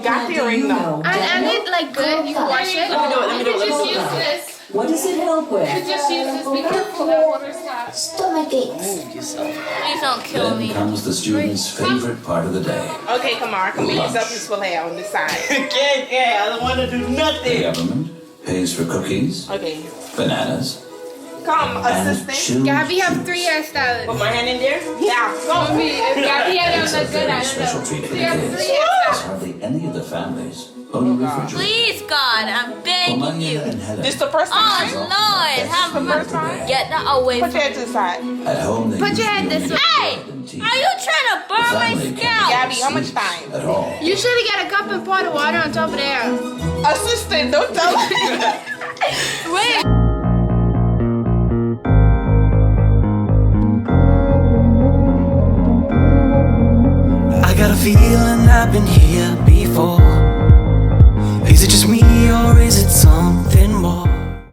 Got the ring though. And it like good. You wash it. Let me do it. Just use this. What does it help with? You just use this. Be careful, that water's hot. Stomachaches. Please don't kill me. Then comes the student's favorite part of the day. Okay, Kamar, come here. Use up useful hair on this side. Okay, I don't want to do The nothing. government pays for cookies, Okay. bananas, Come, and assistant. chilled Gabby have fruit. 3 hairstylists. Put my hand in there. Yeah, go. If Gabby had It's done a that good, I very special don't know. treat for the She has kids. 3 As hairstylists. hardly any of the families own a refrigerator. Please, God, I'm begging Omanya you. and Helen This the first Oh, time. Lord, have mercy. Get that away Put from your me. head to the side. At home, they Put your usually hand this only way. get Hey, bread and tea. are you trying to The burn my family can't scalp? Gabby, how much sleep time? at all. You should get a cup and pot of water on top of there. Assistant, don't tell me. Wait. I got a feeling I've been here before.